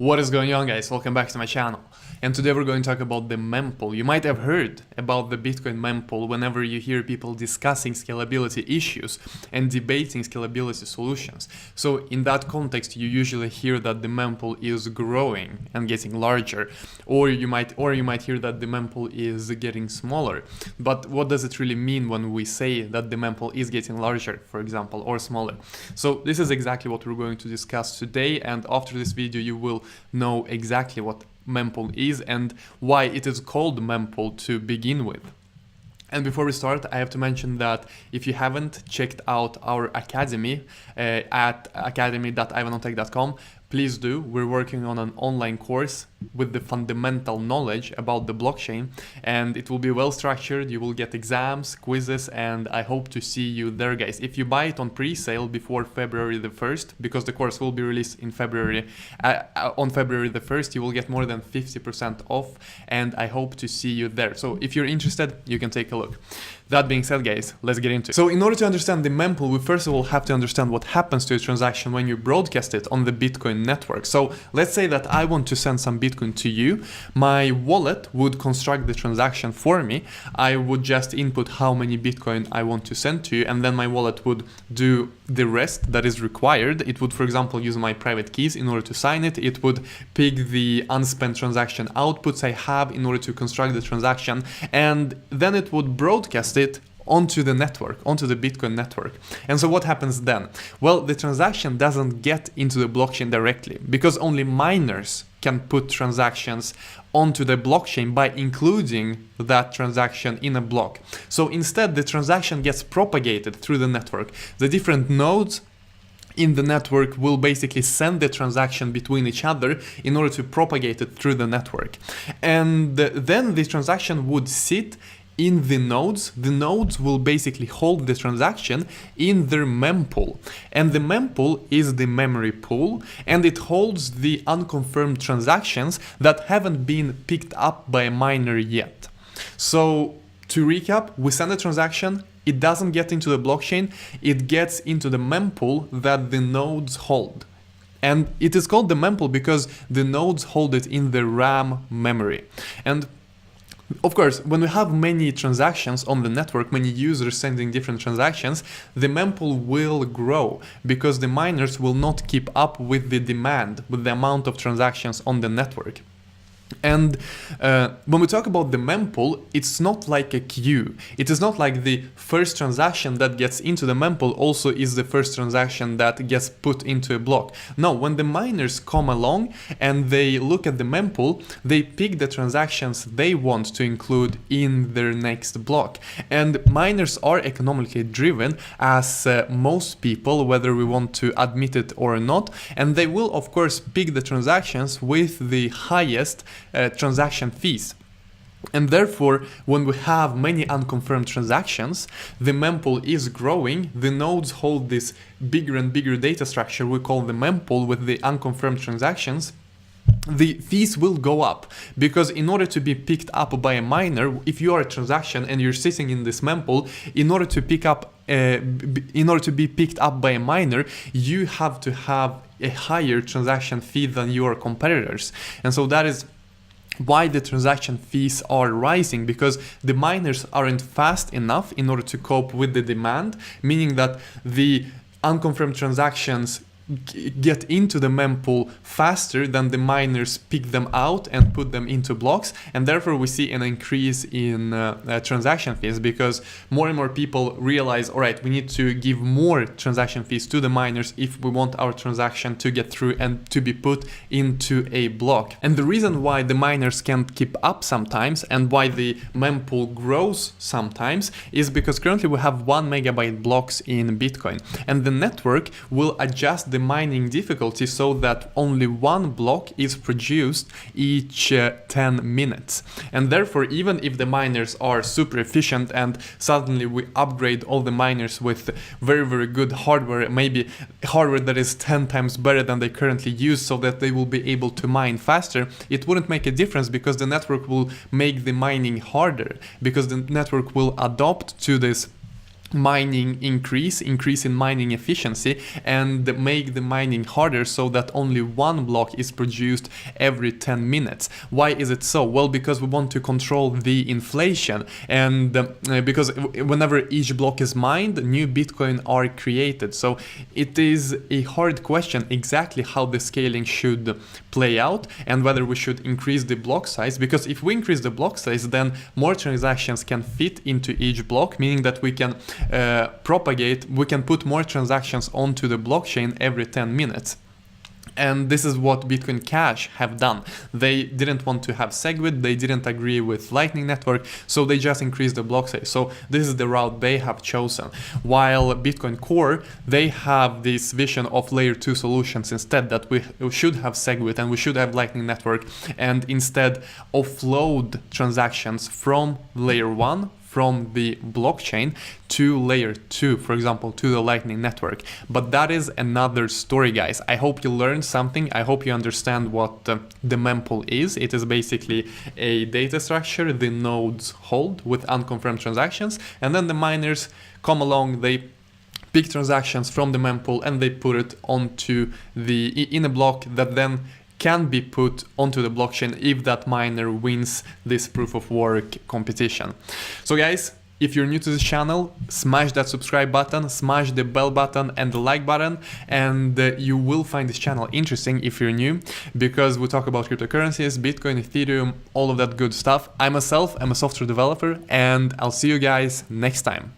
What is going on, guys? Welcome back to my channel. And today we're going to talk about the mempool. You might have heard about the Bitcoin mempool whenever you hear people discussing scalability issues and debating scalability solutions. So in that context, you usually hear that the mempool is growing and getting larger, or you might hear that the mempool is getting smaller. But what does it really mean when we say that the mempool is getting larger, for example, or smaller? So this is exactly what we're going to discuss today, and after this video you will know exactly what mempool is and why it is called mempool to begin with. And before we start, I have to mention that if you haven't checked out our academy at academy.ivanotech.com, please do. We're working on an online course with the fundamental knowledge about the blockchain, and it will be well structured. You will get exams, quizzes, and I hope to see you there, guys. If you buy it on pre-sale before February the 1st, because the course will be released in February, on February the 1st, you will get more than 50% off, and I hope to see you there. So if you're interested, you can take a look. That being said, guys, let's get into it. So in order to understand the mempool, we first of all have to understand what happens to a transaction when you broadcast it on the Bitcoin network. So let's say that I want to send some Bitcoin to you. My wallet would construct the transaction for me. I would just input how many Bitcoin I want to send to you, and then my wallet would do the rest that is required. It would, for example, use my private keys in order to sign it. It would pick the unspent transaction outputs I have in order to construct the transaction, and then it would broadcast it onto the network, onto the Bitcoin network. And so what happens then? Well, the transaction doesn't get into the blockchain directly, because only miners can put transactions onto the blockchain by including that transaction in a block. So instead, the transaction gets propagated through the network. The different nodes in the network will basically send the transaction between each other in order to propagate it through the network. And then the transaction would sit in the nodes. The nodes will basically hold the transaction in their mempool. And the mempool is the memory pool, and it holds the unconfirmed transactions that haven't been picked up by a miner yet. So to recap, we send a transaction, it doesn't get into the blockchain, it gets into the mempool that the nodes hold. And it is called the mempool because the nodes hold it in the RAM memory. And of course, when we have many transactions on the network, many users sending different transactions, the mempool will grow because the miners will not keep up with the demand, with the amount of transactions on the network. And when we talk about the mempool, it's not like a queue. It is not like the first transaction that gets into the mempool also is the first transaction that gets put into a block. No, when the miners come along and they look at the mempool, they pick the transactions they want to include in their next block. And miners are economically driven, as most people, whether we want to admit it or not, and they will of course pick the transactions with the highest transaction fees. And therefore, when we have many unconfirmed transactions, the mempool is growing. The nodes hold this bigger and bigger data structure we call the mempool with the unconfirmed transactions. The fees will go up because in order to be picked up by a miner, if you are a transaction and you're sitting in this mempool, in order to be picked up by a miner, you have to have a higher transaction fee than your competitors. And so that is why the transaction fees are rising, because the miners aren't fast enough in order to cope with the demand, meaning that the unconfirmed transactions get into the mempool faster than the miners pick them out and put them into blocks, and therefore we see an increase in transaction fees because more and more people realize, all right, we need to give more transaction fees to the miners if we want our transaction to get through and to be put into a block. And the reason why the miners can't keep up sometimes and why the mempool grows sometimes is because currently we have 1 megabyte blocks in Bitcoin, and the network will adjust the mining difficulty so that only one block is produced each 10 minutes. And therefore, even if the miners are super efficient and suddenly we upgrade all the miners with very, very good hardware, maybe hardware that is 10 times better than they currently use so that they will be able to mine faster, it wouldn't make a difference because the network will make the mining harder, because the network will adopt to this mining increase in mining efficiency, and make the mining harder so that only one block is produced every 10 minutes. Why is it so? Well, because we want to control the inflation, and because whenever each block is mined, new Bitcoin are created. So it is a hard question exactly how the scaling should play out and whether we should increase the block size, because if we increase the block size, then more transactions can fit into each block, meaning that we can we can put more transactions onto the blockchain every 10 minutes. And this is what Bitcoin Cash have done. They didn't want to have SegWit, they didn't agree with Lightning Network, so they just increased the block size. So this is the route they have chosen. While Bitcoin Core, they have this vision of layer 2 solutions instead, that we should have SegWit and we should have Lightning Network, and instead offload transactions from layer 1, from the blockchain, to layer 2, for example, to the Lightning Network. But that is another story, guys. I hope you learned something. I hope you understand what the mempool is. It is basically a data structure the nodes hold with unconfirmed transactions, and then the miners come along, they pick transactions from the mempool and they put it onto in a block that then can be put onto the blockchain if that miner wins this proof of work competition. So guys, if you're new to this channel, smash that subscribe button, smash the bell button and the like button, and you will find this channel interesting if you're new, because we talk about cryptocurrencies, Bitcoin, Ethereum, all of that good stuff. I myself am a software developer, and I'll see you guys next time.